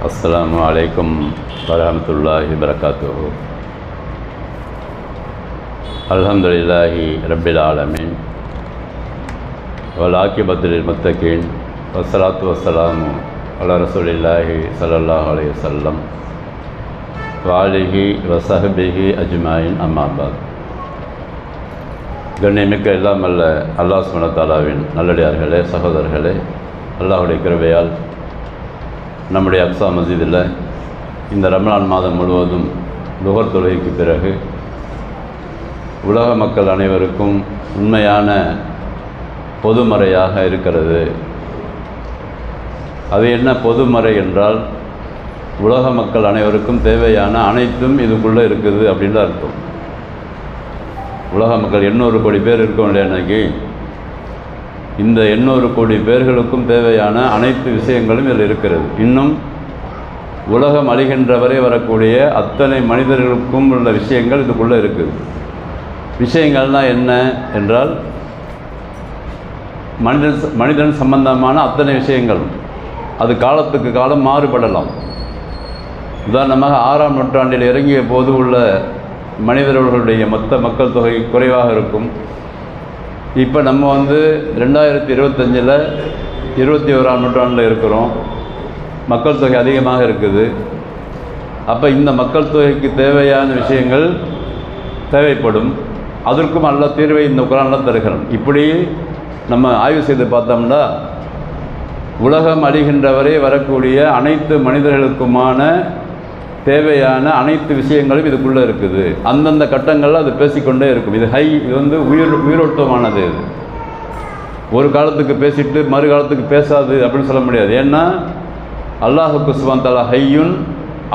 அஸ்ஸலாமு அலைக்கும் வரஹ்மத்துல்லாஹி வபரகாத்துஹு. அல்ஹம்துலில்லாஹி ரப்பில் ஆலமீன் வல் ஆகிபத்து லில் முத்தகீன் வஸ்ஸலாத்து வஸ்ஸலாமு அலா ரசூலில்லாஹி ஸல்லல்லாஹு அலைஹி வஸல்லம் வ ஆலிஹி வ ஸஹ்பிஹி அஜ்மாயின். அம்மா பாத். கண்ணியமிக்க எல்லாம் அல்ல அல்லாஹ் சுப்ஹானஹு வ தஆலாவின் நல்லடியார்களே, சகோதரர்களே, அல்லாஹ்வுடைய கிருபையால் நம்முடைய அக்ஸா மஸ்ஜிதில் இந்த ரமலான் மாதம் முழுவதும் லுஹர் தொழுகைக்கு பிறகு உலக மக்கள் அனைவருக்கும் உண்மையான பொதுமறையாக இருக்கிறது. அது என்ன பொதுமறை என்றால், உலக மக்கள் அனைவருக்கும் தேவையான அனைத்தும் இதுக்குள்ளே இருக்குது அப்படின்னு அர்த்தம். உலக மக்கள் 800 கோடி பேர் இருக்கோம் இல்லையா இன்னைக்கு, இந்த 800 கோடி பேர்களுக்கும் தேவையான அனைத்து விஷயங்களும் இதில் இருக்கிறது. இன்னும் உலகம் அழிகின்ற வரை வரக்கூடிய அத்தனை மனிதர்களுக்கும் உள்ள விஷயங்கள் இதுக்குள்ளே இருக்குது. விஷயங்கள்னால் என்ன என்றால், மனிதன் சம்பந்தமான அத்தனை விஷயங்கள். அது காலத்துக்கு காலம் மாறுபடலாம். உதாரணமாக 6ஆம் நூற்றாண்டில் இறங்கிய போது உள்ள மனிதர்களுடைய மொத்த மக்கள் தொகை குறைவாக இருக்கும். இப்போ நம்ம 2025 21ஆம் நூற்றாண்டில் இருக்கிறோம். மக்கள் தொகை அதிகமாக இருக்குது. அப்போ இந்த மக்கள் தொகைக்கு தேவையான விஷயங்கள் தேவைப்படும். அதற்கும் நல்ல தீர்வை இந்த குர்ஆனில் தருகிறோம். இப்படி நம்ம ஆய்வு செய்து பார்த்தோம்னா, உலகம் அழிகின்ற வரை வரக்கூடிய அனைத்து மனிதர்களுக்குமான தேவையான அனைத்து விஷயங்களும் இதுக்குள்ளே இருக்குது. அந்தந்த கட்டங்களில் அது பேசிக்கொண்டே இருக்கும். இது உயிரோட்டமானது. இது ஒரு காலத்துக்கு பேசிட்டு மறு காலத்துக்கு பேசாது அப்படின்னு சொல்ல முடியாது. ஏன்னா அல்லாஹுக்கு சுப்ஹானஹு வ தஆலா ஹய்யுன்,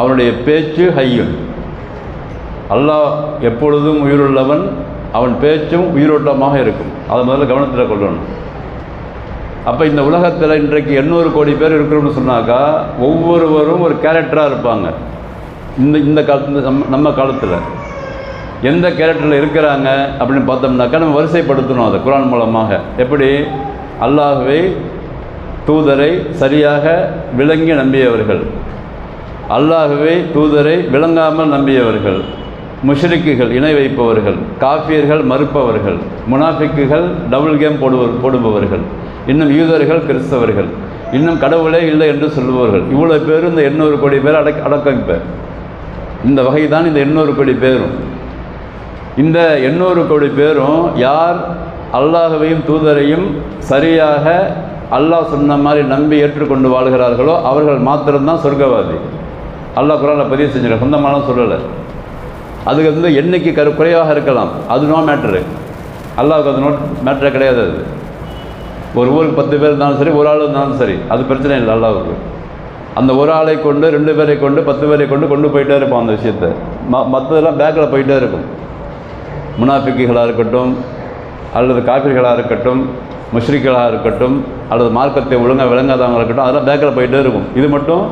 அவனுடைய பேச்சு ஹய்யுன். அல்லாஹ் எப்பொழுதும் உயிருள்ளவன், அவன் பேச்சும் உயிரோட்டமாக இருக்கும். அதை முதல்ல கவனத்தில் கொள்ளணும். அப்போ இந்த உலகத்தில் இன்றைக்கு 800 கோடி பேர் இருக்கிறோம்னு சொன்னாக்கா, ஒவ்வொருவரும் ஒரு கேரக்டராக இருப்பாங்க. இந்த காலத்து நம்ம காலத்தில் எந்த கேரக்டரில் இருக்கிறாங்க அப்படின்னு பார்த்தோம்னாக்கா, நம்ம வரிசைப்படுத்தணும் அதை குர்ஆன் மூலமாக. எப்படி? அல்லாஹ்வை, தூதரை சரியாக விளங்கி நம்பியவர்கள், அல்லாஹ்வை தூதரை விளங்காமல் நம்பியவர்கள், முஷ்ரிக்குகள் இணை வைப்பவர்கள், காஃபியர்கள் மறுப்பவர்கள், முனாஃபிக்குகள் டபுள் கேம் போடுபவர்கள், இன்னும் யூதர்கள் கிறிஸ்தவர்கள், இன்னும் கடவுளே இல்லை என்று சொல்லுபவர்கள். இவ்வளோ பேர் இந்த 800 கோடி பேர் அடக்கம். இப்போ இந்த வகை தான் இந்த 800 கோடி பேரும். இந்த 800 கோடி பேரும் யார் அல்லாஹ்வையும் தூதரையும் சரியாக அல்லாஹ் சொன்ன மாதிரி நம்பி ஏற்றுக்கொண்டு வாழ்கிறார்களோ அவர்கள் மாத்திரம்தான் சொர்க்கவாதி. அல்லாஹ் குர்ஆனில் பதிவு செஞ்சிருக்க, சொந்தமான சொல்லலை. அதுக்கு எண்ணிக்கை குறைவாக இருக்கலாம், அது நோ மேட்ரு. அல்லாஹுக்கு அது நோ மேட்ரே கிடையாது. அது ஒரு ஊருக்கு 10 பேர் இருந்தாலும் சரி, ஒரு ஆள் இருந்தாலும் சரி, அது பிரச்சனை இல்லை. அல்லாஹுக்கு அந்த ஒரு ஆளை கொண்டு 2 பேரை கொண்டு 10 பேரை கொண்டு போயிட்டே இருப்போம் அந்த விஷயத்தை. மற்றதெல்லாம் பேக்கில் போயிட்டே இருக்கும். முனாஃபிக்குகளாக இருக்கட்டும், அல்லது காஃபிர்களாக இருக்கட்டும், முஷ்ரிக்குகளாக இருக்கட்டும், அல்லது மார்க்கத்தை ஒழுங்காக விளங்காதவங்க இருக்கட்டும், அதெல்லாம் பேக்கில் போயிட்டே இருக்கும். இது மட்டும்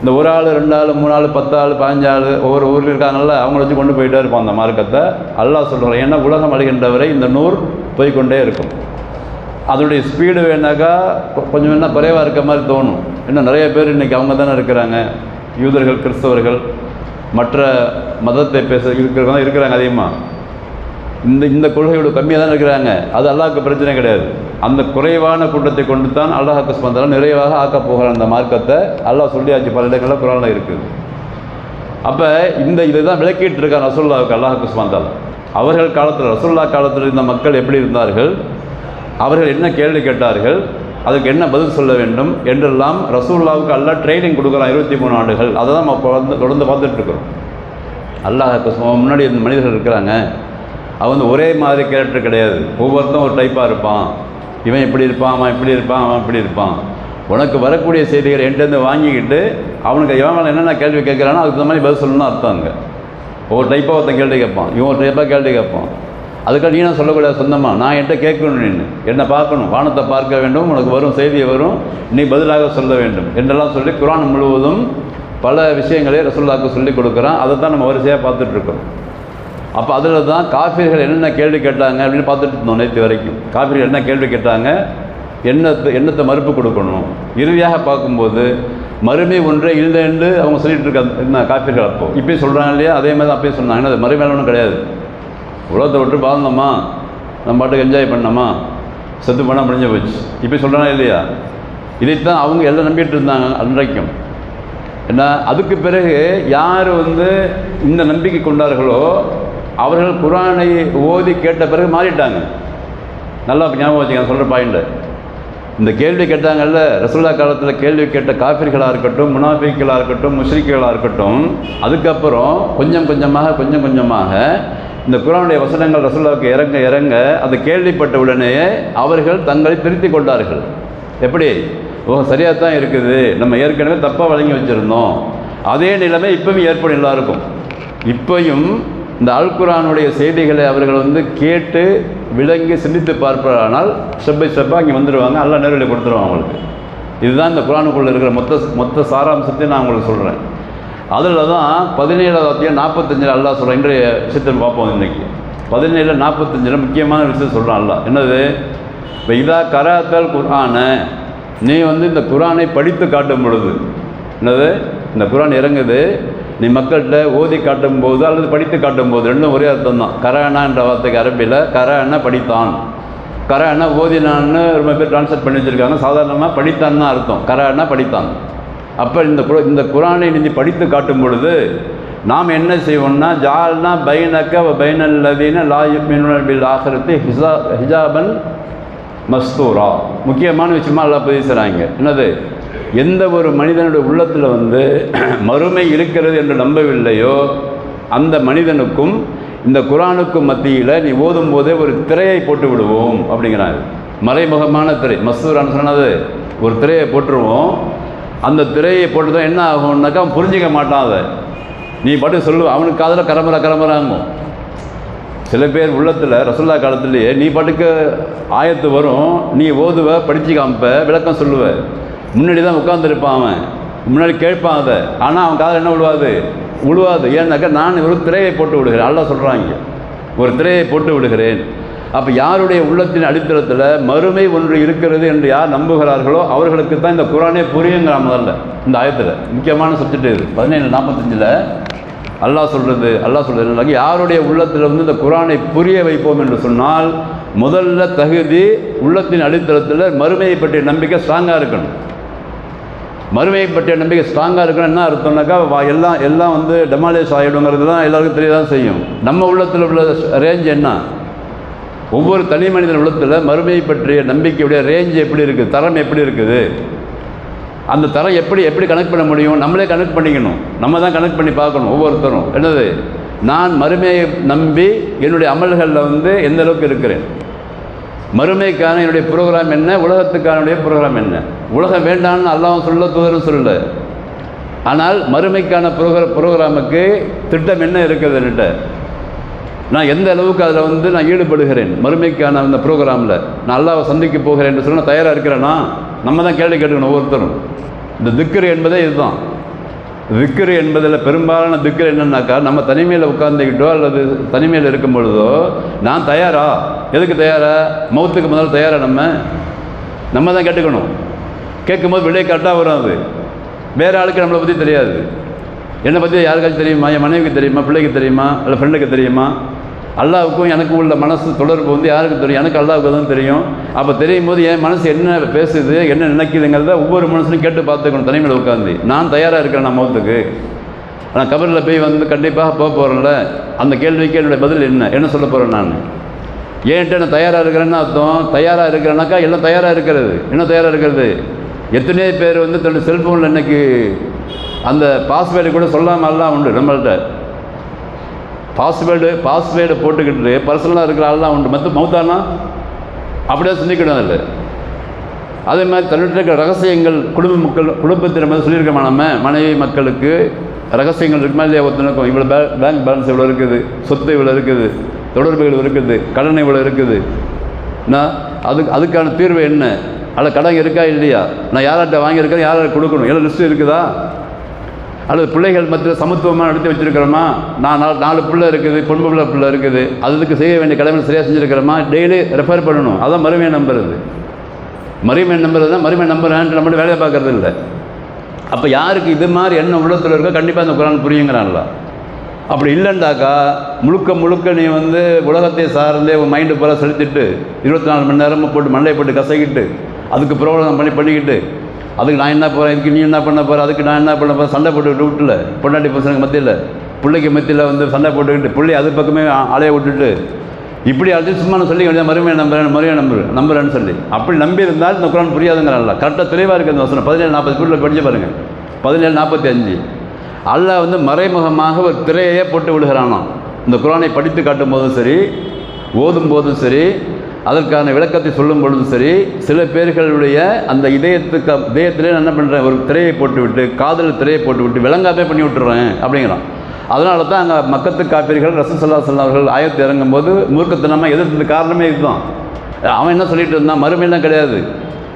இந்த ஒரு ஆள் 2 ஆள் 3 ஆள் 10 ஆள் 15 ஆள் ஒவ்வொரு ஊரில் இருக்காங்கல்ல, அவங்கள வச்சு கொண்டு போயிட்டே இருப்போம் அந்த மார்க்கத்தை. அல்லாஹ் சொல்கிறான், ஏன்னா உலகம் அழிகின்றவரை இந்த நூறு போய்கொண்டே இருக்கும். அதனுடைய ஸ்பீடு வேணாக்கா கொஞ்சம் என்ன குறைவாக இருக்க மாதிரி தோணும். இன்னும் நிறைய பேர் இன்றைக்கி அவங்க தானே இருக்கிறாங்க. யூதர்கள் கிறிஸ்தவர்கள் மற்ற மதத்தை இருக்கிறவங்க தான் இருக்கிறாங்க அதிகமாக. இந்த கொள்கையோட கம்மியாக தான் இருக்கிறாங்க. அது அல்லாஹ்வுக்கு பிரச்சனை கிடையாது. அந்த குறைவான கூட்டத்தை கொண்டு தான் அல்லாஹ்வுக்கு சுப்ஹானஹு வ தஆலா நிறைவாக ஆக்கப் போகிற அந்த மார்க்கத்தை அல்லாஹ் சொல்லியாச்சு. பல இடங்களில் குர்ஆனில் இருக்குது. அப்போ இதுதான் விளக்கிட்டு இருக்காங்க ரசூலுல்லாஹ்வுக்கு, அல்லாஹ்வுக்கு சுப்ஹானஹு வ தஆலா. அவர்கள் காலத்தில், ரசூலுல்லாஹ் காலத்தில் இருந்த மக்கள் எப்படி இருந்தார்கள், அவர்கள் என்ன கேள்வி கேட்டார்கள், அதுக்கு என்ன பதில் சொல்ல வேண்டும் என்றெல்லாம் ரசூலுல்லாஹ்வுக்கு அல்லாஹ் ட்ரைனிங் கொடுக்குறான் 23 ஆண்டுகள். அதை தான் நம்ம தொடர்ந்து பார்த்துட்ருக்குறோம். அல்லாஹ்வுக்கு முன்னாடி இந்த மனிதர்கள் இருக்கிறாங்க. அவன் ஒரே மாதிரி கேரக்டர் கிடையாது. ஒவ்வொருத்தரும் ஒரு டைப்பாக இருப்பான். இவன் இப்படி இருப்பான், அவன் இப்படி இருப்பான், அவன் இப்படி இருப்பான். உனக்கு வரக்கூடிய செய்திகள் என்கிட்டேருந்து வாங்கிக்கிட்டு அவனுக்கு எவன் மேலே என்னென்ன கேள்வி கேட்குறானோ அதுக்கு தகுந்த மாதிரி பதில் சொல்லணும்னு அர்த்தம். ஒவ்வொரு டைப்பாக ஒருத்தன் கேள்வி கேட்பான், இவன் ஒரு டைப்பாக கேள்வி கேட்பான். அதுக்காக நீனும் சொல்லக்கூடாது சொந்தமாக, நான் என்கிட்ட கேட்கணும், நின்று என்னை பார்க்கணும், வானத்தை பார்க்க வேண்டும், உனக்கு வரும் செய்தியை வரும், நீ பதிலாக சொல்ல வேண்டும் என்றெல்லாம் சொல்லி குர்ஆன் முழுவதும் பல விஷயங்களை ரசூலுல்லாஹ்வுக்கு சொல்லிக் கொடுக்குறான். அதை தான் நம்ம வரிசையாக பார்த்துட்ருக்கோம். அப்போ அதில் தான் காஃபிர்கள் என்னென்ன கேள்வி கேட்டாங்க அப்படின்னு பார்த்துட்டு இருந்தோம் நேற்று வரைக்கும். காஃபிர்கள் என்ன கேள்வி கேட்டாங்க, என்னத்தை மறுப்பு கொடுக்கணும். இறுதியாக பார்க்கும்போது மறுமை ஒன்றே இல்லை என்று அவங்க சொல்லிட்டு இருக்காங்க என்ன காப்பீர்கள். அப்போ இப்போயும் சொல்கிறாங்க இல்லையா, அதே மாதிரி தான் அப்பயும் சொன்னாங்க. அது மறுமையில ஒன்றும் கிடையாது. உலகத்தை விட்டு வாழ்ந்தோமா, நம்ம பாட்டுக்கு என்ஜாய் பண்ணோமா, செத்து பண்ணால் முடிஞ்சு போச்சு. இப்போ சொல்கிறாங்க இல்லையா, இதைத்தான் அவங்க எல்லாம் நம்பிட்டு இருந்தாங்க அன்றைக்கும். ஏன்னா அதுக்கு பிறகு யார் இந்த நம்பிக்கை கொண்டார்களோ அவர்கள் குர்ஆனை ஓதி கேட்ட பிறகு மாறிட்டாங்க. நல்லா ஞாபகம் வச்சுக்க சொல்கிற பாயிண்ட்டு. இந்த கேள்வி கேட்டாங்கல்ல, ரசூலுல்லாஹ் காலத்தில் கேள்வி கேட்ட காஃபிர்களாக இருக்கட்டும், முனாஃபிக்குகளாக இருக்கட்டும், முஷ்ரிக்குகளாக இருக்கட்டும், அதுக்கப்புறம் கொஞ்சம் கொஞ்சமாக இந்த குர்ஆனுடைய வசனங்கள் ரசூலுல்லாஹ்வுக்கு இறங்க இறங்க அதை கேள்விப்பட்ட உடனே அவர்கள் தங்களை திருத்தி கொண்டார்கள். எப்படி? சரியாக தான் இருக்குது, நம்ம ஏற்கனவே தப்பாக வழங்கி வச்சுருந்தோம். அதே நிலைமை இப்பவும் ஏற்படும் எல்லாருக்கும். இப்பையும் இந்த அல் குர்ஆனுடைய செய்திகளை அவர்கள் கேட்டு விளங்கி சிந்தித்து பார்ப்பானால் ஸ்டெப் பை ஸ்டெப்பாக இங்கே வந்துடுவாங்க. அல்லாஹ் நேரில் கொடுத்துருவாங்க அவங்களுக்கு. இதுதான் இந்த குர்ஆனுக்குள்ளே இருக்கிற மொத்த சாராம்சத்தையும் நான் உங்களுக்கு சொல்கிறேன். அதில் தான் 17வது அத்தியாயம் 45 அல்லாஹ் சொல்கிறேன். இன்றைய விஷயத்தை பார்ப்போம். இன்றைக்கி 17:45 முக்கியமான விஷயம் சொல்கிறான் அல்லாஹ். என்னது? இப்போ இதா கராத்தல் குர்ஆனை, நீ இந்த குர்ஆனை படித்து காட்டும் பொழுது, என்னது இந்த குர்ஆன் இறங்குது, நீ மக்கள்கிட்ட ஓதி காட்டும் போது அல்லது படித்து காட்டும் போது, ரெண்டும் ஒரே அர்த்தம் தான். கரானா என்ற வார்த்தைக்கு அரபியில் கரானா படித்தான், கரானா ஓதினான்னு ரொம்ப பேர் ட்ரான்ஸ்லேட் பண்ணி வச்சுருக்காங்க. சாதாரணமாக படித்தான் தான் அர்த்தம், கரானா படித்தான். அப்போ இந்த குர்ஆனை நீ படித்து காட்டும் பொழுது நாம் என்ன செய்வோம்னா, ஜால்னா பைனக்க பைனல் லதீன லா யுமினூன பில் ஆখিরাতি ஹிஜாபன் மஸ்தூரா. முக்கியமான விஷயமா எல்லாம் பேசுகிறாங்க. என்னது? எந்த ஒரு மனிதனுடைய உள்ளத்தில் மறுமை இருக்கிறது என்று நம்பவில்லையோ அந்த மனிதனுக்கும் இந்த குர்ஆனுக்கும் மத்தியில் நீ ஓதும் போதே ஒரு திரையை போட்டு விடுவோம் அப்படிங்கிறாங்க. மறைமுகமான திரை, மஸ்தூரான்னு சொன்னது ஒரு திரையை போட்டுருவோம். அந்த திரையை போட்டு தான் என்ன ஆகும்னாக்கா அவன் புரிஞ்சிக்க மாட்டான். அதை நீ பாட்டு சொல்லுவ, அவனுக்கு காதில் கரமராங்கும். சில பேர் உள்ளத்தில் ரசூலுல்லாஹ் காலத்திலேயே நீ பாட்டுக்கு ஆயத்து வரும், நீ ஓதுவ, படித்து காமிப்ப, விளக்கம் சொல்லுவ, முன்னாடி தான் உட்காந்துருப்பான், அவன் முன்னாடி கேட்பான் அதை. ஆனால் அவன் காதில் என்ன விழுவாது. ஏன்னாக்கா நான் ஒரு திரையை போட்டு விடுகிறேன். அல்லாஹ் சொல்கிறாங்க, ஒரு திரையை போட்டு விடுகிறேன். அப்போ யாருடைய உள்ளத்தின் அடித்தளத்தில் மறுமை ஒன்று இருக்கிறது என்று யார் நம்புகிறார்களோ அவர்களுக்கு தான் இந்த குர்ஆனே புரியுங்கிற முதல்ல இந்த ஆயத்தில் முக்கியமான சப்ஜெக்ட் இது. 17:45 அல்லாஹ் சொல்கிறது யாருடைய உள்ளத்தில் இந்த குர்ஆனை புரிய வைப்போம் என்று சொன்னால், முதல்ல தகுதி உள்ளத்தின் அடித்தளத்தில் மறுமையை பற்றிய நம்பிக்கை ஸ்ட்ராங்காக இருக்கணும். மறுமையை பற்றிய நம்பிக்கை ஸ்ட்ராங்காக இருக்கணும். என்ன அர்த்தம்னாக்கா எல்லாம் டெமாலிஷ் ஆகிடுங்கிறது தான் எல்லாருக்கும் தெரியதான் செய்யும். நம்ம உள்ளத்தில் உள்ள ரேஞ்ச் என்ன, ஒவ்வொரு தனி மனிதன் உள்ளத்தில் மறுமையை பற்றிய நம்பிக்கையுடைய ரேஞ்ச் எப்படி இருக்குது, தரம் எப்படி இருக்குது, அந்த தரம் எப்படி கனெக்ட் பண்ண முடியும்? நம்மளே கனெக்ட் பண்ணிக்கணும். நம்ம தான் கனெக்ட் பண்ணி பார்க்கணும் ஒவ்வொருத்தரும். என்னது? நான் மறுமையை நம்பி என்னுடைய அமல்களில் எந்த அளவுக்கு இருக்கிறேன், மறுமைக்கான என்னுடைய ப்ரோக்ராம் என்ன, உலகத்துக்கான ப்ரோக்ராம் என்ன. உலகம் வேண்டான்னு அல்லாஹ்வும் சொல்ல, தூதரும் சொல்ல. ஆனால் மறுமைக்கான ப்ரோக்ராமுக்கு திட்டம் என்ன இருக்குது என்கிட்ட, நான் எந்த அளவுக்கு அதில் நான் ஈடுபடுகிறேன், மறுமைக்கான அந்த ப்ரோக்ராமில் நான் அல்லாஹ்வை சந்திக்க போகிறேன் என்று சொன்னால் தயாராக இருக்கிறேன்னா நம்ம தான் கேள்வி கேட்டுக்கணும் ஒவ்வொருத்தரும். இந்த திக்ரு என்பதே இதுதான். திக்ரு என்பதில் பெரும்பாலான திக்ரு என்னன்னாக்கா, நம்ம தனிமையில் உட்கார்ந்துக்கிட்டோ அல்லது தனிமையில் இருக்கும் பொழுதோ நான் தயாரா, எதுக்கு தயாரா, மௌத்துக்கு முதல்ல தயாரா, நம்ம தான் கேட்டுக்கணும். கேட்கும்போது விடை கரெக்டாக வரும். அது வேறு ஆளுக்கு நம்மளை பற்றி தெரியாது. என்னை பற்றி யாருக்காச்சும் தெரியுமா, என் மனைவிக்கு தெரியுமா, பிள்ளைக்கு தெரியுமா, இல்லை ஃப்ரெண்டுக்கு தெரியுமா? அல்லாவுக்கும் எனக்கும் உள்ள மனசு தொடர்பு யாருக்கு தெரியும்? எனக்கு அல்லாவுக்கு தான் தெரியும். அப்போ தெரியும் போது என் மனசு என்ன பேசுது, என்ன நினைக்குதுங்கிறத ஒவ்வொரு மனசுலையும் கேட்டு பார்த்துக்கணும். தனிமையில் உட்காந்து நான் தயாராக இருக்கிறேன் நான் மௌத்துக்கு. ஆனால் கபரில் போய் கண்டிப்பாக போக போகிறேன்ல, அந்த கேள்விக்கு என்னுடைய பதில் என்ன சொல்ல போகிறேன் நான்? ஏன்ட்டு நான் தயாராக இருக்கிறேன்னு அர்த்தம். தயாராக இருக்கிறேன்னாக்கா எல்லாம் தயாராக இருக்கிறது. என்ன தயாராக இருக்கிறது? எத்தனையோ பேர் தன்னுடைய செல்ஃபோனில் இன்றைக்கி அந்த பாஸ்வேர்டு கூட சொல்லாமல்லாம் உண்டு. நம்மள்கிட்ட பாஸ்வேர்டு போட்டுக்கிட்டு பர்சனலாக இருக்கிற ஆள்லாம் உண்டு. மௌத்தானா அப்படியே சிந்திக்கணும். அதில் அதே மாதிரி தன்னிட்ட இருக்கிற ரகசியங்கள் குடும்பத்தின் மாதிரி சொல்லியிருக்கோமா, நம்ம மனைவி மக்களுக்கு ரகசியங்கள் இருக்குமா இல்லையா? ஒருத்தனுக்கும் இவ்வளோ பேங்க் பேலன்ஸ் இவ்வளோ இருக்குது, சொத்து இவ்வளோ இருக்குது, தொடர்புகள் இருக்குது, கடன் இவ்வளோ இருக்குது, நான் அதுக்கான தீர்வு என்ன, அதில் கடன் இருக்கா இல்லையா, நான் யார்கிட்ட வாங்கியிருக்கேன், யார்கிட்ட கொடுக்கணும், எல்லாம் லிஸ்ட்டு இருக்குதா, அல்லது பிள்ளைகள் மத்தியில் சமத்துவமாக நடத்தி வச்சுருக்கிறோமா, நான் 4 பிள்ளை இருக்குது, பொண்ணு பிள்ளை இருக்குது, அதுக்கு செய்ய வேண்டிய கடமைகள் சரியாக செஞ்சுருக்கிறோமா, டெய்லி ரெஃபர் பண்ணணும். அதான் மறுமையை நம்புறது. மறுமையை நம்புறதுனா மறுமையை நம்புறேன்ட்டு நம்மளும் வேலையை பார்க்குறது இல்லை. அப்போ யாருக்கு இது மாதிரி என்ன உள்ளத்தில் இருக்கோ கண்டிப்பாக அந்த குரான் புரியுங்கிறான்ல. அப்படி இல்லைண்டாக்கா முழுக்க முழுக்க நீ வந்து உலகத்தை சார்ந்தே உன் மைண்டு பூரா செலுத்திட்டு 24 மணி நேரமாக போட்டு மண்டையை போட்டு கசக்கிட்டு அதுக்கு பிரபலம் பண்ணிக்கிட்டு அதுக்கு நான் என்ன போகிறேன், இதுக்கு நீ என்ன பண்ண போகிற, அதுக்கு நான் என்ன பண்ண போகிறேன், சண்டை போட்டுக்கிட்டு விட்டுல பொண்டாட்டி பசங்க மத்தியில் பிள்ளைக்கு மத்தியில் வந்து சண்டை போட்டுக்கிட்டு பிள்ளை அது பக்கமே அலைய விட்டுட்டு இப்படி அது சும்மா நான் சொல்லி மறுமையை நம்புறேன்னு சொல்லி அப்படி நம்பியிருந்தால் இந்த குரான் புரியாதுங்கிறான்ல. கரெக்டாக தெளிவாக இருக்குது அந்த வசனம். 17:40 ஸ்பீடில் படித்து பாருங்கள். 17:45 அல்லாஹ் வந்து மறைமுகமாக ஒரு திரையே போட்டு விடுகிறானாம். இந்த குரானை படித்து காட்டும் போதும் சரி, ஓதும் போதும் சரி, அதற்கான விளக்கத்தை சொல்லும் பொழுதும் சரி, சில பேர்களுடைய அந்த இதயத்திலே நான் என்ன பண்ணுறேன், ஒரு திரையை போட்டுவிட்டு காதில் திரையை போட்டுவிட்டு விளங்காமே பண்ணி விட்டுறேன் அப்படிங்கிறான். அதனால தான் அங்கே மக்கத்து காப்பீர்கள் ரசூல் ஸல்லல்லாஹு அலைஹி வஸல்லம் அவர்கள் ஆயத்து இறங்கும்போது மூர்க்கத்தனமாக எதிர்த்தது காரணமே இதுதான். அவன் என்ன சொல்லிட்டு இருந்தான், மறுமையெல்லாம் கிடையாது,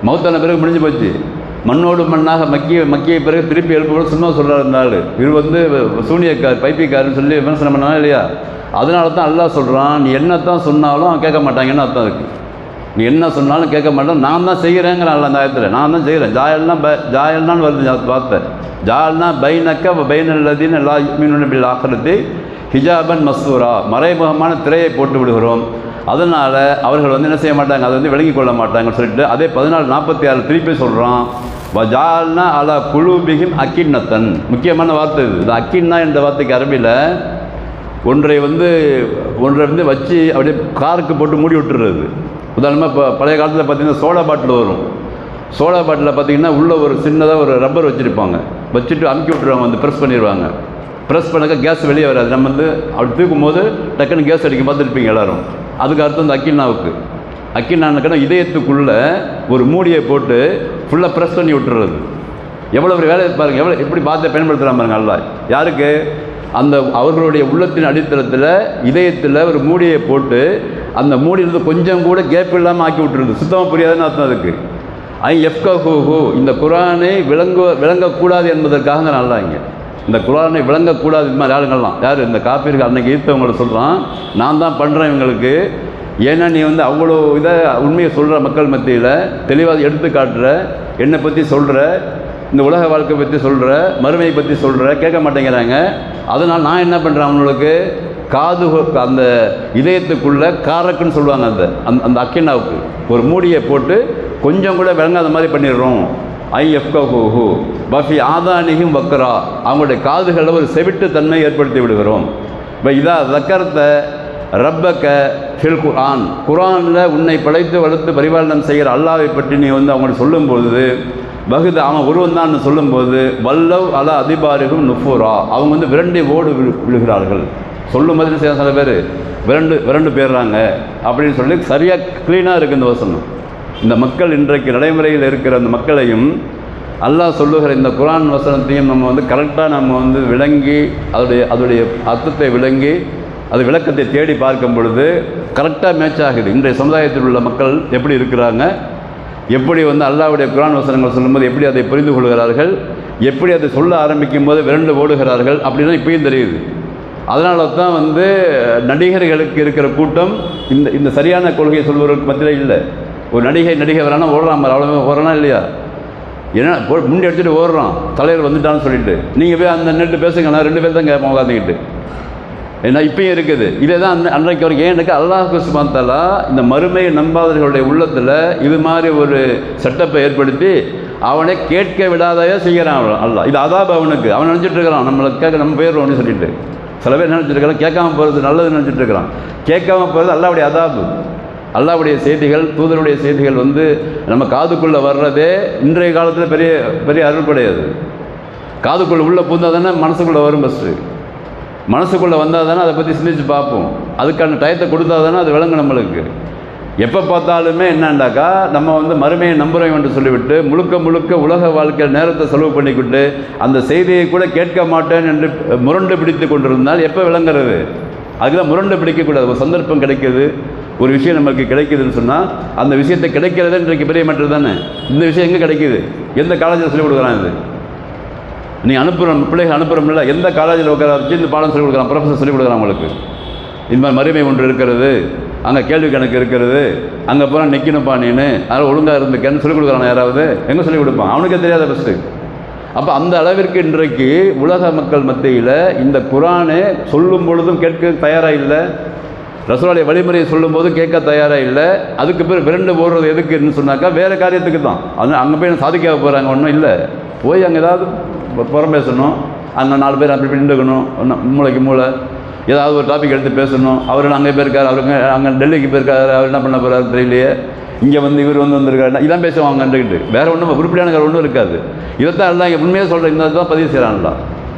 மௌத்தான பிறகு முடிஞ்சு போச்சு, மண்ணோடு மண்ணாக மக்கிய பிறகு திருப்பி எழுப்பும்போது சும்மா சொல்கிறார் இருந்தாலும் இவர் வந்து சூனியக்கார் பைப்பிக்காருன்னு சொல்லி விமர்சனம் பண்ணாலும் இல்லையா. அதனால தான் அல்லாஹ் சொல்கிறான், நீ என்னத்தான் சொன்னாலும் அவன் கேட்க மாட்டாங்கன்னு அர்த்தம் இருக்குது. நீ என்ன சொன்னாலும் கேட்க மாட்டேன், நான் தான் செய்கிறேங்கிறான் அல்ல அந்த ஆயத்தில். நான் தான் செய்கிறேன். ஜாயல்னான்னு வருது வார்த்தை. ஜால்னா பைனக்க பைனல்லதீன லா யுமினூன பில் ஆখিরাতি ஹிஜாபன் மஸ்தூரா, மறைமுகமான திரையை போட்டு விடுகிறோம். அதனால் அவர்கள் வந்து என்ன செய்ய மாட்டாங்க, அதை வந்து விளங்கிக் கொள்ள மாட்டாங்கன்னு சொல்லிட்டு அதே 14:46 திருப்பி சொல்கிறான், வஜால்னா அலா குலூபிஹிம் அக்கின்னத்தன். முக்கியமான வார்த்தை இது. இந்த அக்கின்னா என்ற வார்த்தைக்கு அரபியில் ஒன்றை வந்து வச்சு அப்படியே காருக்கு போட்டு மூடி விட்டுறது. உதாரணமாக இப்போ பழைய காலத்தில் பார்த்திங்கன்னா சோடா பாட்டில் வரும். சோடா பாட்டிலில் பார்த்திங்கன்னா உள்ளே ஒரு சின்னதாக ஒரு ரப்பர் வச்சுருப்பாங்க, வச்சுட்டு அமுக்கி விட்டுருவாங்க, வந்து ப்ரெஸ் பண்ணிடுவாங்க. ப்ரெஸ் பண்ணாக்க கேஸ் வெளியே வராது. நம்ம வந்து அப்படி தூக்கும் போது டக்குன்னு கேஸ் அடிக்க பார்த்துருப்பீங்க எல்லோரும். அதுக்கு அர்த்தம் இந்த அக்கின்னாவுக்கு. அக்கின்னானுக்குன்னா இதயத்துக்குள்ளே ஒரு மூடியை போட்டு ஃபுல்லாக ப்ரெஸ் பண்ணி விட்டுறது. எவ்வளோ ஒரு வேலையை பாருங்கள், எப்படி பார்த்து பயன்படுத்துகிறாங்க பாருங்கள் அல்லாஹ். யாருக்கு, அந்த அவர்களுடைய உள்ளத்தின் அடித்தளத்தில் இதயத்தில் ஒரு மூடியை போட்டு அந்த மூடியிலிருந்து கொஞ்சம் கூட கேப் இல்லாமல் ஆக்கி விட்டுருது. சுத்தமாக புரியாதுன்னு அர்த்தம் அதுக்கு. எஃப்கஹூஹு, இந்த குரானை விளங்கக்கூடாது என்பதற்காக நல்லா இங்கே இந்த குரானை விளங்கக்கூடாது. இது மாதிரி ஆளுங்கள்லாம் யார், இந்த காப்பீர்கள் அன்னைக்கு ஈர்த்தவங்களை சொல்கிறான், நான் தான் பண்ணுறேன் இவங்களுக்கு. ஏன்னா நீ வந்து அவ்வளோ இதை உண்மையை சொல்கிற மக்கள் மத்தியில் தெளிவாக எடுத்து காட்டுற, என்னை பற்றி சொல்கிற, இந்த உலக வாழ்க்கை பற்றி சொல்கிற, மறுமையை பற்றி சொல்கிற, கேட்க மாட்டேங்கிறாங்க. அதனால் நான் என்ன பண்ணுறேன், அவங்களுக்கு காது அந்த இதயத்துக்குள்ளே காரக்குன்னு சொல்லுவாங்க, அந்த அக்கினாவுக்கு ஒரு மூடியை போட்டு கொஞ்சம் கூட விளங்காத மாதிரி பண்ணிடுறோம். ஐஎஃப்கஹூஹு பஃபி ஆதானிகும் வக்கரா, அவங்களுடைய காதுகளில் ஒரு செவிட்டு தன்மை ஏற்படுத்தி விடுகிறோம். இப்போ இதா தக்கரத்த ரப்பக்க ஃபில் குர்ஆன், குர்ஆனில் உன்னை படைத்து வளர்த்து பரிபாலனம் செய்கிற அல்லாவை பற்றி நீ வந்து அவங்களுக்கு சொல்லும்போது பகுது அவன் ஒருவன் தான் சொல்லும்போது வல்லவ் அலா அதிபாரிகும் நுஃபூரா, அவங்க வந்து விரண்டி ஓடு விழுகிறார்கள். சொல்லும் போது செய்ய சில பேர் விரண்டு போயிடுறாங்க அப்படின்னு சொல்லி சரியாக க்ளீனாக இருக்குது இந்த வசனம். இந்த மக்கள் இன்றைக்கு நடைமுறையில் இருக்கிற அந்த மக்களையும் அல்லாஹ் சொல்லுகிற இந்த குர்ஆன் வசனத்தையும் நம்ம வந்து கரெக்டாக நம்ம வந்து விளங்கி அதோடைய அர்த்தத்தை விளங்கி அது விளக்கத்தை தேடி பார்க்கும் பொழுது கரெக்டாக மேட்ச் ஆகுது. இன்றைய சமுதாயத்தில் உள்ள மக்கள் எப்படி இருக்கிறாங்க, எப்படி வந்து அல்லாஹ்வுடைய குர்ஆன் வசனங்கள் சொல்லும்போது எப்படி அதை புரிந்து கொள்கிறார்கள், எப்படி அதை சொல்ல ஆரம்பிக்கும் போது விரண்டு ஓடுகிறார்கள் அப்படின்னு இப்பயும் தெரியுது. அதனால தான் வந்து நடிகர்களுக்கு இருக்கிற கூட்டம் இந்த சரியான கொள்கையை சொல்வதற்கு மத்தியில் இல்லை. ஒரு நடிகை வரானா ஓடுறான் மாதிரி, அவ்வளோ ஓடுறானா இல்லையா, ஏன்னா முண்டி அடிச்சுட்டு ஓடுறான் தலைவர் வந்துட்டான்னு சொல்லிட்டு. நீங்கள் போய் அந்த நெட்டு பேசுங்க, நான் 2 பேர் தான் கேட்போம் உட்காந்துக்கிட்டு. ஏன்னா இப்பயும் இருக்குது. இதே தான் அன்றைக்கு வரைக்கும். ஏன்னுக்கு அல்லாஹ் சுப்ஹானஹு வ தஆலா இந்த மறுமையை நம்பாதவர்களுடைய உள்ளத்தில் இது மாதிரி ஒரு செட்டப்பை ஏற்படுத்தி அவனை கேட்க விடாதையே செய்கிறான் அல்லாஹ். இது அதாப் அவனுக்கு. அவன் நினச்சிட்டு இருக்கிறான் நம்மளை கேட்க நம்ம போயிடுறோம்னு சொல்லிட்டு. சில பேர் நினச்சிட்டு கேட்காம போகிறது நல்லதுன்னு நினச்சிட்டு இருக்கிறான். கேட்காம போகிறது அல்லாஹ்வுடைய அதாபு. அல்லாஹ்வுடைய செய்திகள், தூதருடைய செய்திகள் வந்து நம்ம காதுக்குள்ளே வர்றதே இன்றைய காலத்தில் பெரிய பெரிய அருள் கிடையாது. காதுக்குள்ளே உள்ளே பூந்தால் தானே மனசுக்குள்ளே வரும். ஃபஸ்ட்டு மனசுக்குள்ளே வந்தால் தானே அதை பற்றி சிந்திச்சு பார்ப்போம். அதுக்கான டயத்தை கொடுத்தா தானே அது விளங்கும் நம்மளுக்கு. எப்போ பார்த்தாலுமே என்னண்டாக்கா நம்ம வந்து மறுமையை நம்புகிறோம் என்று சொல்லிவிட்டு முழுக்க உலக வாழ்க்கையில் நேரத்தை செலவு பண்ணிக்கிட்டு அந்த செய்தியை கூட கேட்க மாட்டேன் என்று முரண்டு பிடித்து கொண்டிருந்தால் எப்போ விளங்குறது? அதுதான் முரண்டு பிடிக்கக்கூடாது. ஒரு சந்தர்ப்பம் கிடைக்கிது, ஒரு விஷயம் நமக்கு கிடைக்குதுன்னு சொன்னால் அந்த விஷயத்தை கிடைக்கிறது இன்றைக்கு பெரிய மட்டும் தானே. இந்த விஷயம் எங்கே கிடைக்கிது? எந்த காலேஜில் சொல்லிக் கொடுக்குறான்? இது நீ அனுப்புகிறோம், பிள்ளைகள் அனுப்புகிறோம்ல, எந்த காலேஜில் உட்கார வச்சு இந்த பாடம் சொல்லிக் கொடுக்குறான், ப்ரொஃபஸர் சொல்லிக் கொடுக்குறான் அவங்களுக்கு. இந்த மாதிரி மறுமை ஒன்று இருக்கிறது, அங்கே கேள்வி கணக்கு இருக்கிறது, அங்கே போனால் நிற்கணும்ப்பா நீனு, அதனால் ஒழுங்காக இருந்துக்கன்னு சொல்லிக் கொடுக்குறான். யாராவது எங்கே சொல்லிக் கொடுப்பான்? அவனுக்கே தெரியாத ஃபஸ்ட்டு. அப்போ அந்த அளவிற்கு இன்றைக்கு உலக மக்கள் மத்தியில் இந்த குரானை சொல்லும் பொழுதும் கேட்க தயாராக இல்லை, ரசூலுடைய வழிமுறையை சொல்லும்போது கேட்க தயாராக இல்லை. அதுக்கு பிறகு விரண்டு போடுறது எதுக்குன்னு சொன்னாக்கா வேறு காரியத்துக்கு தான். அது அங்கே போய் சாதிக்க போகிறாங்க, ஒன்றும் இல்லை. போய் அங்கே ஏதாவது புறம் பேசணும், அங்கே 4 பேர் அப்படி நின்றுக்கணும், மூளைக்கு மூளை ஏதாவது ஒரு டாபிக் எடுத்து பேசணும். அவர் அங்கே போயிருக்காரு, அவருக்கு அங்கே டெல்லிக்கு போயிருக்காரு, அவர் என்ன பண்ண போகிறாரு தெரியலையே, இங்கே வந்து இவர் வந்திருக்காரு, இதான் பேசுவாங்கன்ட்டு வேறு ஒன்றும் உருப்படியான ஒன்றும் இருக்காது. இதைத்தான் எல்லாம் இங்கே உண்மையாக சொல்கிற இந்த தான் பதிவு செய்கிறான்ல.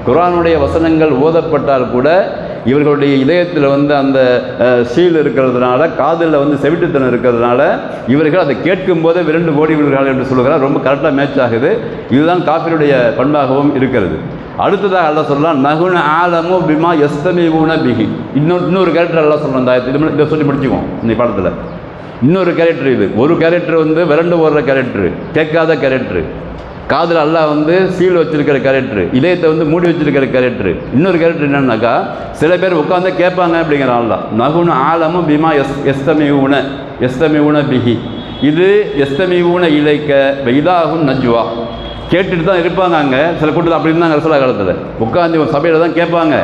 குர்ஆனுடைய வசனங்கள் ஓதப்பட்டால் கூட இவர்களுடைய இதயத்தில் வந்து அந்த சீல் இருக்கிறதுனால, காதில் வந்து செவிட்டுத்தனம் இருக்கிறதுனால இவர்கள் அதை கேட்கும் போதே விரண்டு ஓடி விடுகிறார்கள் என்று சொல்லுகிறார். ரொம்ப கரெக்டாக மேட்ச் ஆகுது. இதுதான் காஃபிருடைய பண்பாகவும் இருக்கிறது. அடுத்ததாக அல்லாஹ் சொல்லலாம், நகுன ஆலமு பிமா யஸ்தமிஊன பிஹி. இன்னொரு கேரக்டர் அல்லாஹ் சொல்லலாம். இதை சொல்லி முடிச்சுக்குவோம் இந்த பாடத்தில். இன்னொரு கேரக்டர் இது. ஒரு கேரக்டர் வந்து விரண்டு ஓடுற கேரக்டரு, கேட்காத கேரக்டரு, காதில் அல்லாஹ் வந்து சீல் வச்சிருக்கிற கேரக்டரு, இதயத்தை வந்து மூடி வச்சிருக்கிற கேரக்டரு. இன்னொரு கேரக்டர் என்னன்னாக்கா, சில பேர் உட்காந்து கேட்பாங்க அப்படிங்கிற அல்லாஹ். நகுன ஆலமும் பிமா எஸ்தமிஊன பிஹி. இது எஸ்தமிஊன இலைக்க இதாகும் நஜ்வா. கேட்டுட்டு தான் இருப்பாங்க. அங்கே சில கூட்டத்தில் அப்படி இருந்தாங்க ரசூலுல்லாஹ் காலத்தில். உட்காந்து ஒரு சபையில் தான் கேட்பாங்க,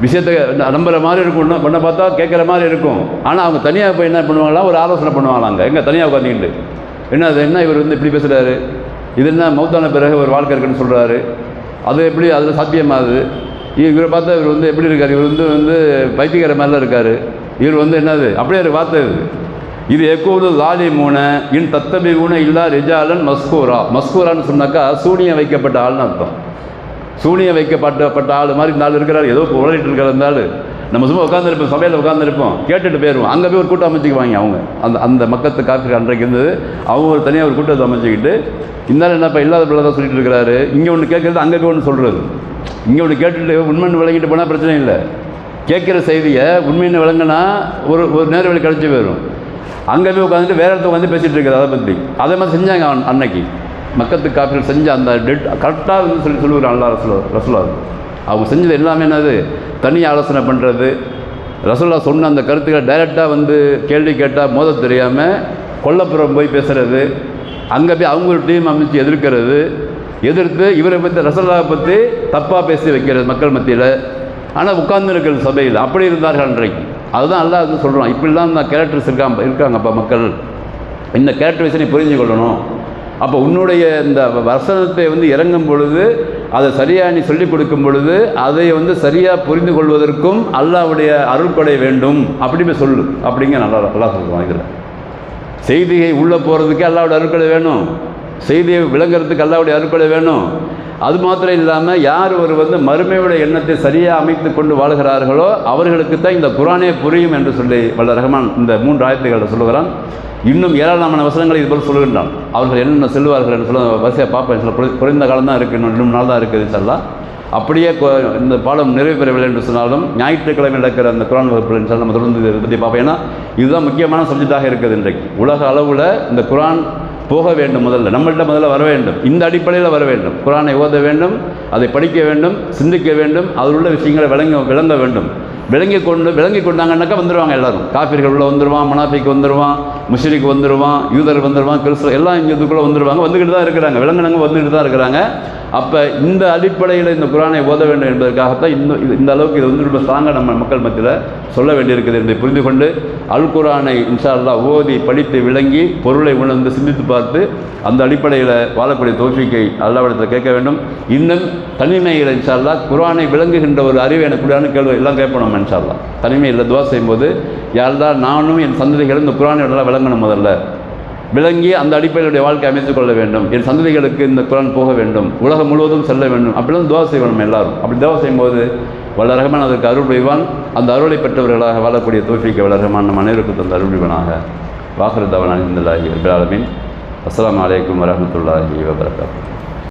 விஷயத்தை நம்புகிற மாதிரி இருக்கும், பண்ண பார்த்தா கேட்குற மாதிரி இருக்கும். ஆனால் அவங்க தனியாக போய் என்ன பண்ணுவாங்களாம், ஒரு ஆலோசனை பண்ணுவாங்களாங்க. எங்கே தனியாக உட்காந்துக்கிட்டு என்ன இவர் வந்து இப்படி பேசுகிறாரு, இது என்ன மௌத்தான பிறகு ஒரு வாழ்க்கை இருக்குன்னு சொல்கிறாரு, அது எப்படி அதில் சாத்தியமாகுது, இவரை பார்த்தா இவர் வந்து எப்படி இருக்கார், இவர் வந்து பைத்தியக்கார மாதிரிலாம் இருக்கார், இவர் வந்து என்னது அப்படியே ஒரு வார்த்தை இது எக்கூது லாலிமூன இன் தத்தபிஊன இல்லா ரிஜாலன் மஸ்கூரான்னு சொன்னாக்கா சூனியம் வைக்கப்பட்ட ஆள்னு அர்த்தம். சூனியம் வைக்கப்பட்ட ஆள் மாதிரி இந்த ஆள் இருக்கிறார், ஏதோ உளறிட்டு இருக்கிற இந்த ஆள். நம்ம சும்மா உட்காந்துருப்போம், சபையில் உட்காந்துருப்போம், கேட்டுட்டு போயிடுவோம். அங்கே போய் ஒரு கூட்டம் அமைச்சிக்குவாங்க அவங்க. அந்த மக்கத்து காஃபி அன்றைக்கு இருந்தது. அவங்க ஒரு தனியாக ஒரு கூட்டத்தை அமைச்சிக்கிட்டு இருந்தாலும் என்னப்பா இல்லாத பிள்ளை தான் சொல்லிட்டு இருக்கிறாரு, இங்கே ஒன்று கேட்குறது அங்கே போய் ஒன்று சொல்கிறது. இங்கே ஒன்று கேட்டுட்டு உண்மைன்னு விளங்கிட்டு போனால் பிரச்சனை இல்லை. கேட்குற செய்தியை உண்மைன்னு விளங்கினா ஒரு நேர வழி கிடச்சி போயிடும். அங்கே போய் உட்காந்துட்டு வேறு இடத்துல வந்து பேசிகிட்டு இருக்கிறது அதை பற்றி. அதே மாதிரி செஞ்சாங்க அன்னைக்கு மக்கத்து காஃபிகள் செஞ்ச அந்த கரெக்டாக வந்து சொல்லுவார் அல்லா ரசூலுல்லாஹ். அவங்க செஞ்சது எல்லாமே என்னது, தனி ஆலோசனை பண்ணுறது, ரசூலுல்லாஹ் சொன்ன அந்த கருத்துக்களை டைரெக்டாக வந்து கேள்வி கேட்டால் மோத தெரியாமல் கொல்லப்புறம் போய் பேசுகிறது, அங்கே போய் அவங்க ஒரு டீம் அமைச்சு எதிர்த்து இவரை பற்றி ரசூலுல்லாஹ் பற்றி தப்பாக பேசி வைக்கிறது மக்கள் மத்தியில். ஆனால் உட்கார்ந்து இருக்கிற சபையில் அப்படி இருந்தார்கள் அன்றைக்கு. அதுதான் அல்லாஹ் வந்து சொல்கிறான், இப்படிலாம் இந்த கேரக்டர்ஸ் இருக்காங்கப்பா மக்கள், இந்த கேரக்டர் வச்சு நீ புரிஞ்சு கொள்ளணும். அப்போ உன்னுடைய இந்த வசனத்தை வந்து இறங்கும் பொழுது அதை சரியாக நீ சொல்லிக் கொடுக்கும் பொழுது அதை வந்து சரியாக புரிந்து கொள்வதற்கும் அல்லாஹ்வுடைய அருள்கொடை வேண்டும் அப்படின்னு சொல்லு அப்படிங்க நல்லா சொல்லுவான். இதில் செய்தியை உள்ளே போகிறதுக்கு அல்லாஹ்வுடைய அருள்கொடை வேணும், செய்தியை விளங்குறதுக்கு அல்லாஹ்வுடைய அருள்கொடை வேணும். அது மாத்திரம் இல்லாமல் யார் ஒரு வந்து மறுமையுடைய எண்ணத்தை சரியாக அமைத்து கொண்டு வாழ்கிறார்களோ அவர்களுக்கு தான் இந்த குர்ஆனே புரியும் என்று சொல்லி வல்ல ரஹ்மான் இந்த 3 ஆயத்துக்களை சொல்லுகிறான். இன்னும் ஏராளமான வசனங்களை இதுபோல் சொல்லுகின்றான். அவர்கள் என்னென்ன செல்வார்கள் என்று சொல்ல வரிசையாக பார்ப்பேன். சில குறைந்த காலம் தான் இருக்குது, இன்னும் நாள் தான் இருக்குது இன்ஷாஅல்லாஹ். அப்படியே இந்த பாடம் நிறைவு பெறவில்லை என்று சொன்னாலும் ஞாயிற்றுக்கிழமை நடக்கிற அந்த குர்ஆன் வகுப்பு இன்ஷாஅல்லாஹ் நம்ம தொடர்ந்து இதை பற்றி பார்ப்போம். ஏன்னா இதுதான் முக்கியமான சப்ஜெக்டாக இருக்குது இன்றைக்கு. உலக அளவில் இந்த குர்ஆன் போக வேண்டும், நம்மள்கிட்ட முதல்ல வர வேண்டும், இந்த அடிப்படையில் வர வேண்டும். குர்ஆனை ஓத வேண்டும், அதை படிக்க வேண்டும், சிந்திக்க வேண்டும், அதில் உள்ள விஷயங்களை விளங்க வேண்டும். விளங்கி கொண்டாங்கன்னாக்கா வந்துடுவாங்க எல்லாரும். காஃபிர்கள் உள்ள வந்துடுவான், மனாஃபிக் வந்துடுவான், முஷ்ரிக் வந்துடுவான், யூதர் வந்துடுவான், கிறிஸ்தவர் எல்லாம் இங்கே இதுக்குள்ளே வந்துடுவாங்க, வந்துக்கிட்டு தான் இருக்கிறாங்க, விளங்கினவங்க வந்துக்கிட்டு தான் இருக்கிறாங்க. அப்போ இந்த அடிப்படையில் இந்த குர்ஆனை ஓத வேண்டும் என்பதற்காகத்தான் இந்த அளவுக்கு இது வந்து ரொம்ப ஸ்ட்ராங்காக நம்ம மக்கள் மத்தியில் சொல்ல வேண்டியிருக்குது என்பதை புரிந்து கொண்டு அல் குர்ஆனை இன்ஷா அல்லாஹ் ஓதி படித்து விளங்கி பொருளை உணர்ந்து சிந்தித்து பார்த்து அந்த அடிப்படையில் வாழக்கூடிய தௌஃபீக்கை அல்லாஹ்விடத்தில் கேட்க வேண்டும். இன்னும் தனிமையில் இன்ஷா அல்லாஹ் குர்ஆனை விளங்குகின்ற ஒரு அறிவு எனக்கு கூடான கேள்வி எல்லாம் கேட்போம் நம்ம இன்ஷா அல்லாஹ். தனிமையில் துஆ செய்யும்போது யாரெல்லாம் நானும் என் சந்ததிகளும் இந்த குர்ஆனை நல்லா விளங்கணும், முதல்ல விளங்கி அந்த அடிப்படையிலுடைய வாழ்க்கை அமைத்துக் கொள்ள வேண்டும், என் சந்ததிகளுக்கு இந்த குர்ஆன் போக வேண்டும், உலகம் முழுவதும் செல்ல வேண்டும், அப்படிலாம் துஆ செய்வோம் நம்ம எல்லாரும். அப்படி துஆ செய்யும்போது வல்ல ரஹ்மான் அதற்கு அருள் புரிவான். அந்த அருளை பெற்றவர்களாக வாழக்கூடிய தௌஃபீக்கை வல்ல ரஹ்மான் நம் அனைவருக்கும் தந்த அருள் புரிவானாக. வாஹிரு தஅவானா அல்ஹம்துலில்லாஹி ரப்பில் ஆலமீன். அஸ்ஸலாமு அலைக்கும் வரஹ்மத்துல்லாஹி வபரகாத்துஹு.